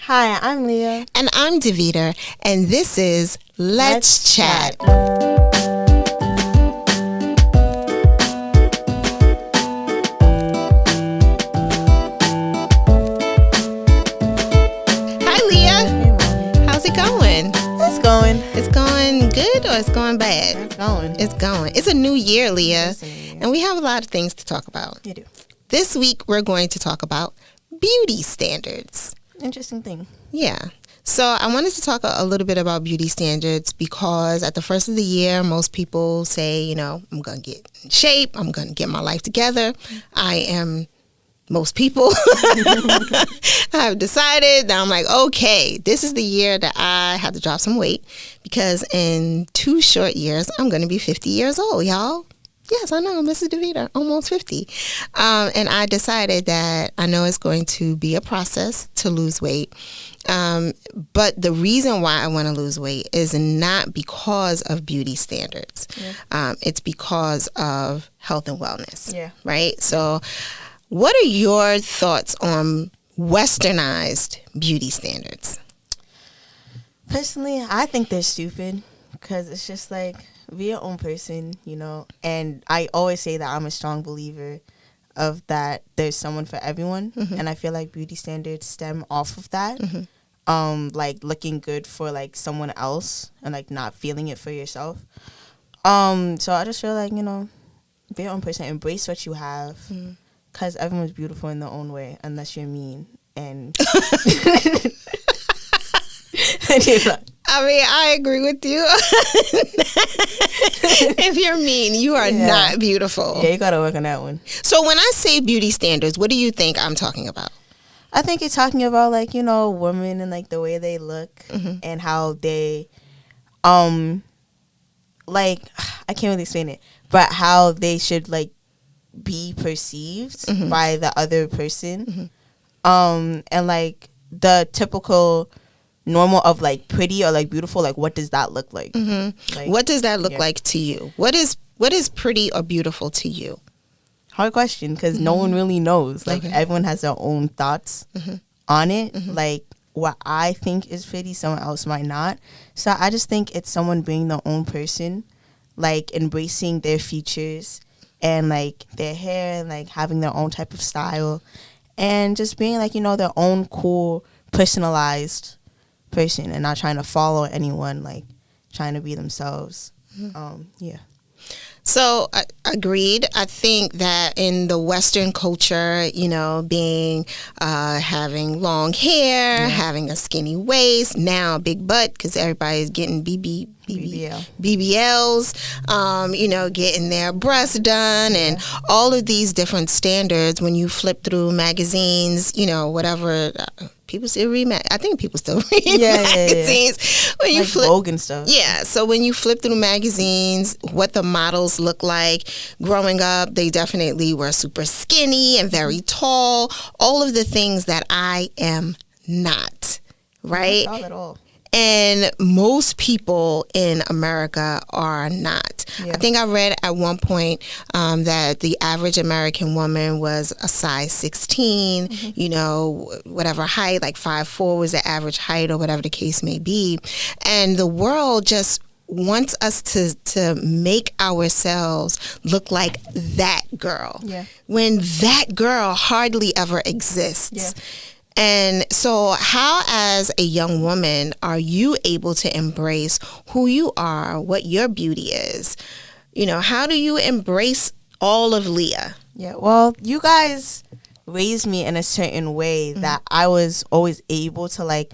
Hi, I'm Leah. And I'm Deveter, and this is Let's Chat. Hi, Leah. Hey, Mommy. How's it going? It's going. It's going good or it's going bad? It's going. It's going. It's a new year, Leah, It's a new year. and we have a lot of things to talk about. You do. This week, we're going to talk about beauty standards. Interesting thing. Yeah. So I wanted to talk a little bit about beauty standards because at the first of the year, most people say, I'm going to get in shape. I'm going to get my life together. I am most people. I've decided that I'm like, okay, this is the year that I have to drop some weight because in 2 short years, I'm going to be 50 years old, y'all. Yes, I know, Mrs. Deveter, almost 50. And I decided that I know it's going to be a process to lose weight. But the reason why I want to lose weight is not because of beauty standards. Yeah. It's because of health and wellness. Yeah. Right? So what are your thoughts on Westernized beauty standards? Personally, I think they're stupid because it's just like, be your own person, and I always say that I'm a strong believer of that there's someone for everyone. Mm-hmm. And I feel like beauty standards stem off of that. Mm-hmm. Like looking good for like someone else and like not feeling it for yourself. So I just feel like, be your own person, embrace what you have, because everyone's beautiful in their own way, unless you're mean. And I mean, I agree with you. If you're mean, you are not beautiful. Yeah, you gotta work on that one. So when I say beauty standards, what do you think I'm talking about? I think you're talking about like, women and like the way they look and how they, like, I can't really explain it, but how they should like be perceived by the other person. And like the typical normal of like pretty or like beautiful, like what does that look like? Like what does that look like to you? What is pretty or beautiful to you? Hard question, because no one really knows. Like everyone has their own thoughts on it. Like what I think is pretty, someone else might not. So I just think it's someone being their own person, like embracing their features and like their hair and like having their own type of style and just being like, their own cool, personalized person and not trying to follow anyone, like trying to be themselves. Yeah. So agreed. I think that in the Western culture, being having long hair, having a skinny waist, now a big butt because everybody's getting BBLs, getting their breasts done, and all of these different standards. When you flip through magazines, whatever. People still read I think people still read magazines. Yeah. When you like flip, Vogue and stuff. Yeah, so when you flip through magazines, what the models look like. Growing up, they definitely were super skinny and very tall. All of the things that I am not, right? Not at all. And most people in America are not. Yeah. I think I read at one point that the average American woman was a size 16, whatever height, like 5'4" was the average height or whatever the case may be. And the world just wants us to make ourselves look like that girl. Yeah. When that girl hardly ever exists. Yeah. And so how, as a young woman, are you able to embrace who you are, what your beauty is? How do you embrace all of Leah? Yeah, well, you guys raised me in a certain way that I was always able to, like,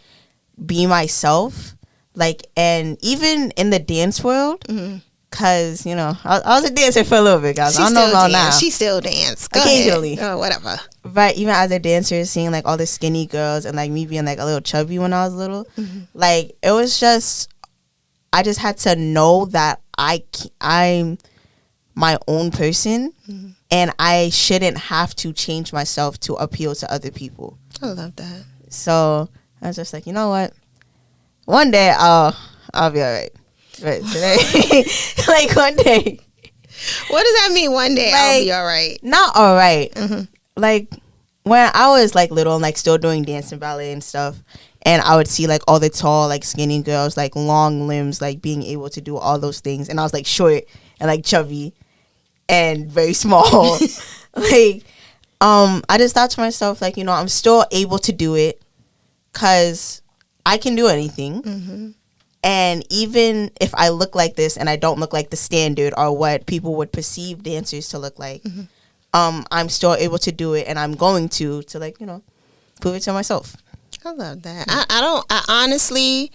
be myself. Like, and even in the dance world, because, I was a dancer for a little bit, guys. I don't know about now. She still dance. Occasionally. Oh, whatever. But even as a dancer, seeing, like, all the skinny girls and, like, me being, like, a little chubby when I was little, like, it was just, I just had to know that I'm my own person and I shouldn't have to change myself to appeal to other people. I love that. So I was just like, you know what? One day I'll be all right. But today, like one day. What does that mean? One day I'll be all right. Not all right. Like when I was like little and like still doing dance and ballet and stuff, and I would see like all the tall like skinny girls, like long limbs, like being able to do all those things, and I was like short and like chubby and very small. Like, I just thought to myself, like, you know, I'm still able to do it because I can do anything. And even if I look like this and I don't look like the standard or what people would perceive dancers to look like, I'm still able to do it, and I'm going to like, you know, prove it to myself. I love that. I honestly,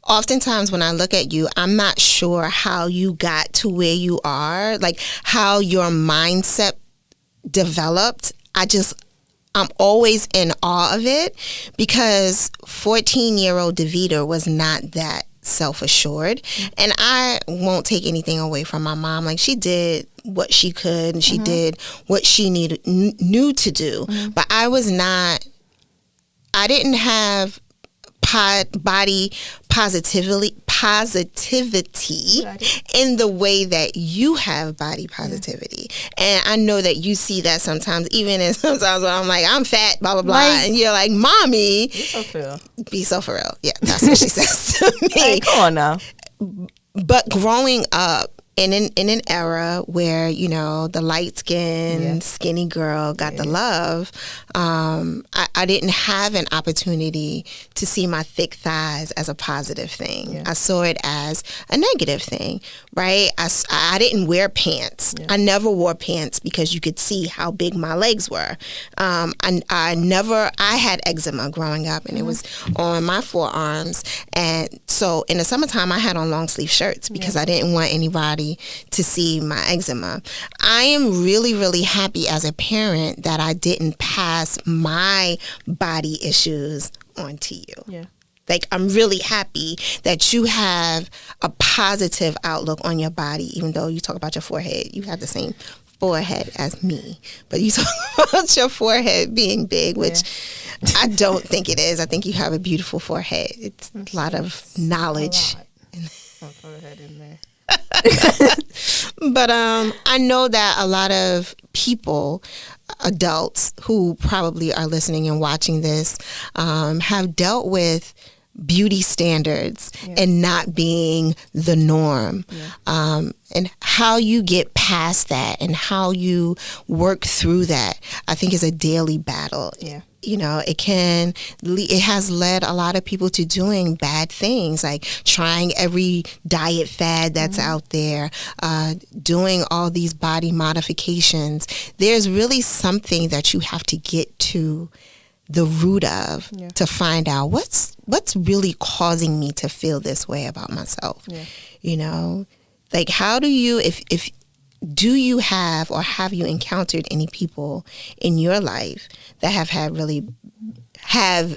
oftentimes when I look at you, I'm not sure how you got to where you are, like how your mindset developed. I'm always in awe of it, because 14-year-old Deveter was not that self-assured. And I won't take anything away from my mom. Like, she did what she could, and she did what she knew to do. But I didn't have body positivity in the way that you have body positivity. And I know that you see that sometimes, even in sometimes when I'm like, I'm fat, blah, blah, blah. Like, and you're like, Mommy. Be so for real. Be so for real. Yeah, that's what she says to me. Like, come on now. But growing up in an era where, you know, the light-skinned, skinny girl got the love, I didn't have an opportunity to see my thick thighs as a positive thing. I saw it as a negative thing, right? I didn't wear pants. I never wore pants because you could see how big my legs were. I had eczema growing up, and it was on my forearms. And so in the summertime, I had on long sleeve shirts because I didn't want anybody to see my eczema. I am really, really happy as a parent that I didn't pass my body issues on to you. Like, I'm really happy that you have a positive outlook on your body, even though you talk about your forehead. You have the same forehead as me, but you talk about your forehead being big, which I don't think it is. I think you have a beautiful forehead. It's a lot of knowledge. My forehead in there. But I know that a lot of people, adults who probably are listening and watching this, have dealt with beauty standards and not being the norm. And how you get past that and how you work through that, I think, is a daily battle. You know, it has led a lot of people to doing bad things, like trying every diet fad that's out there, doing all these body modifications. There's really something that you have to get to the root of to find out what's really causing me to feel this way about myself. You know, like, how do you, if do you have, or have you encountered any people in your life that have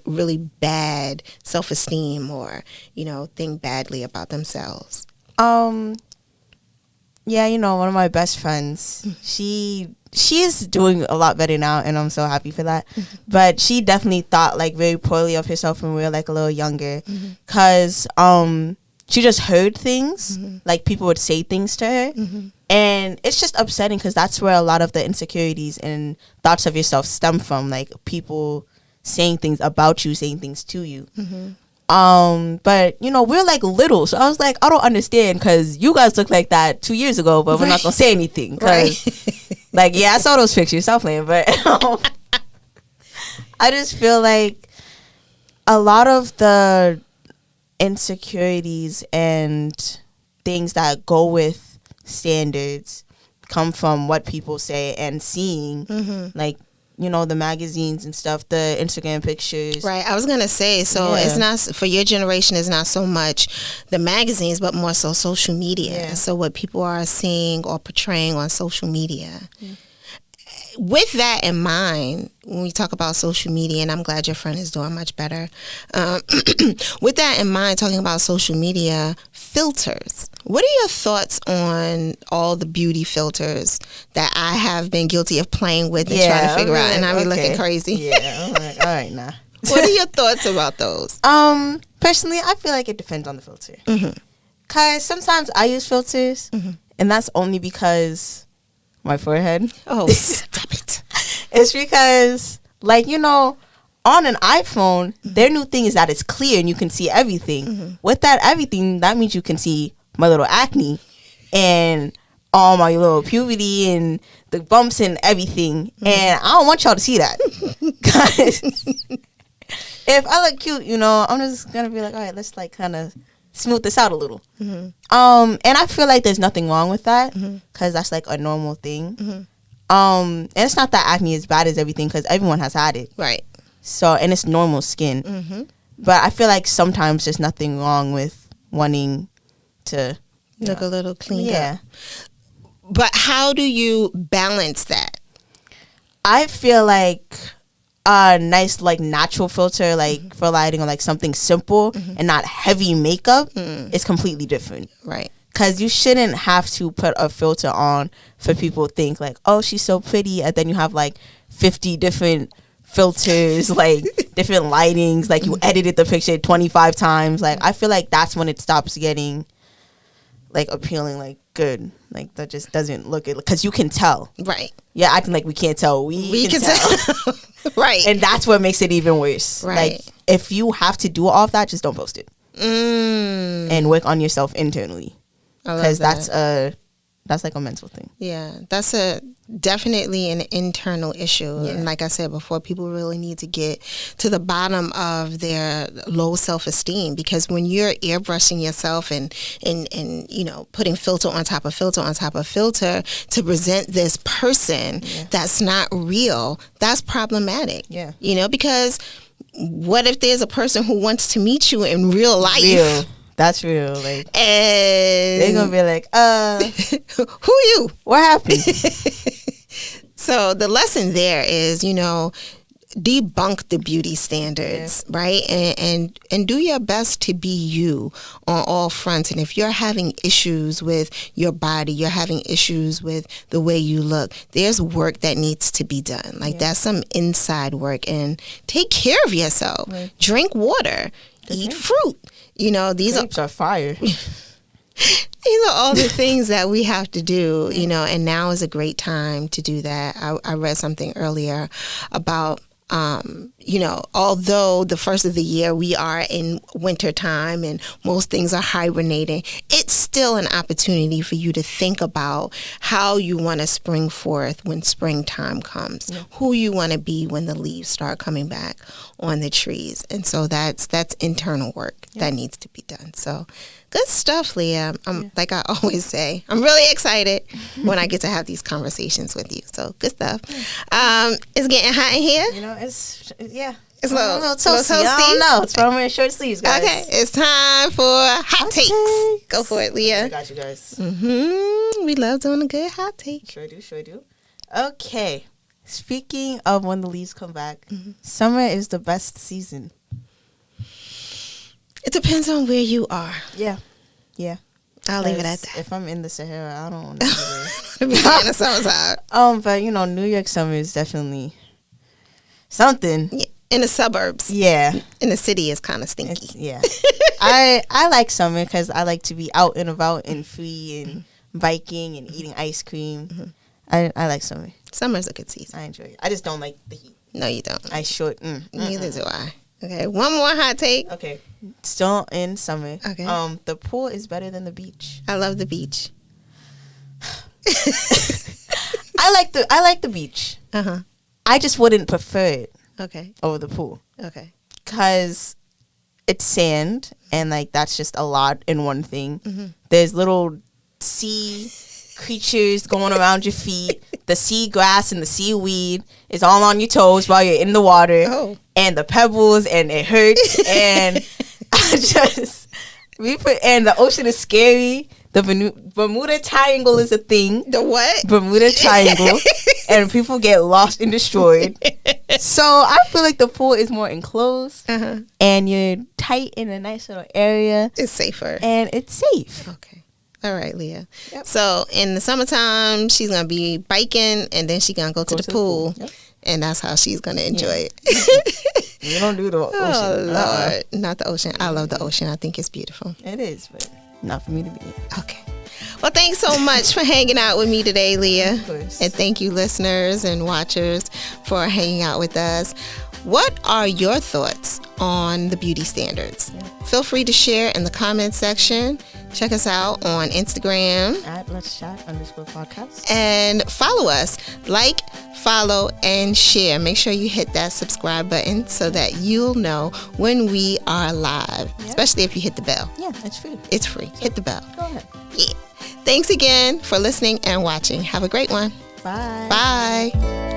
really bad self-esteem, or, you know, think badly about themselves? Yeah, you know, one of my best friends, she is doing a lot better now, and I'm so happy for that. But she definitely thought like very poorly of herself when we were like a little younger, because she just heard things, like people would say things to her, and it's just upsetting, because that's where a lot of the insecurities and thoughts of yourself stem from, like people saying things about you, saying things to you. But you know, we're like little, so I was like, I don't understand, because you guys look like that 2 years ago, but we're not gonna say anything, because like, yeah, I saw those pictures, stop playing. But I just feel like a lot of the insecurities and things that go with standards come from what people say and seeing, like, you know, the magazines and stuff, the Instagram pictures. Right. I was going to say, so it's not, for your generation, it's not so much the magazines, but more so social media. So what people are seeing or portraying on social media. With that in mind, when we talk about social media, and I'm glad your friend is doing much better, with that in mind, talking about social media filters, what are your thoughts on all the beauty filters that I have been guilty of playing with and trying to figure out, and I be looking crazy? I'm like, all right, nah. What are your thoughts about those? Personally, I feel like it depends on the filter. Because sometimes I use filters, and that's only because my forehead. Oh, stop it. It's because Like, on an iPhone, their new thing is that it's clear and you can see everything. With that everything, that means you can see my little acne and all my little puberty and the bumps and everything. And I don't want y'all to see that. Guys, if I look cute, I'm just going to be like, all right, let's like kind of smooth this out a little. And I feel like there's nothing wrong with that because that's like a normal thing. And it's not that acne is bad as everything because everyone has had it. Right. So, and it's normal skin. But I feel like sometimes there's nothing wrong with wanting to look a little cleaned yeah. up. But how do you balance that? I feel like a nice like natural filter like for lighting or like something simple and not heavy makeup is completely different. Right. Because you shouldn't have to put a filter on for people to think like, oh, she's so pretty, and then you have like 50 different filters, like different lightings, like you edited the picture 25 times. Like I feel like that's when it stops getting like appealing, like good, like that just doesn't look it because you can tell. Right. Yeah, acting like we can't tell. We can tell. Right. And that's what makes it even worse. Right. Like if you have to do all of that, just don't post it and work on yourself internally, because that's like a mental thing. Yeah, that's definitely an internal issue. Yeah. And like I said before, people really need to get to the bottom of their low self-esteem, because when you're airbrushing yourself and putting filter on top of filter on top of filter to present this person that's not real, that's problematic. Yeah. Because what if there's a person who wants to meet you in real life? That's real. Like, and they're gonna be like, who you? What happened? So the lesson there is, debunk the beauty standards, right? And do your best to be you on all fronts. And if you're having issues with your body, you're having issues with the way you look, there's work that needs to be done. Like that's some inside work. And take care of yourself. Right. Drink water. Eat fruit. These grapes are fire. These are all the things that we have to do, and now is a great time to do that. I read something earlier about, although the first of the year we are in winter time and most things are hibernating, it's still an opportunity for you to think about how you want to spring forth when springtime comes, who you want to be when the leaves start coming back on the trees. And so that's internal work that needs to be done. So good stuff, Leah. Like I always say, I'm really excited when I get to have these conversations with you. So good stuff. It's getting hot in here. It's It's a little toasty. I don't know. It's from wearing short sleeves, guys. Okay, it's time for hot takes. Go for it, Leah. I got you guys. We love doing a good hot take. Sure do. Okay. Speaking of when the leaves come back, summer is the best season. It depends on where you are. Yeah. I'll leave it at that. If I'm in the Sahara, I don't want to be there. In the summertime. But New York summer is definitely something. Yeah. In the suburbs. Yeah. In the city is kind of stinky. I like summer because I like to be out and about and free and biking and eating ice cream. I like summer. Summer's a good season. I enjoy it. I just don't like the heat. No, you don't. Neither do I. Okay, one more hot take. Okay, still in summer. Okay. The pool is better than the beach. I love the beach. I like the beach. I just wouldn't prefer it. Okay. Over the pool. Okay. Because it's sand and like that's just a lot in one thing. There's little sea creatures going around your feet. The sea grass and the seaweed is all on your toes while you're in the water. Oh. And the pebbles, and it hurts. And and the ocean is scary. The Bermuda Triangle is a thing. The what? Bermuda Triangle. And people get lost and destroyed. So I feel like the pool is more enclosed. And you're tight in a nice little area. It's safer. And it's safe. Okay. All right, Leah. Yep. So in the summertime, she's going to be biking, and then she's going to go to the pool. Yep. And that's how she's going to enjoy it. You don't do the ocean. Oh, Lord. Not the ocean. I love the ocean. I think it's beautiful. It is, but not for me to be in. Okay. Well, thanks so much for hanging out with me today, Leah. Of course. And thank you, listeners and watchers, for hanging out with us. What are your thoughts on the beauty standards? Feel free to share in the comment section. Check us out on Instagram at Let's Chat _podcast. and follow us. Like, follow, and share. Make sure you hit that subscribe button so that you'll know when we are live, especially if you hit the bell. Yeah, it's free. It's free. Hit the bell. Go ahead. Yeah. Thanks again for listening and watching. Have a great one. Bye. Bye.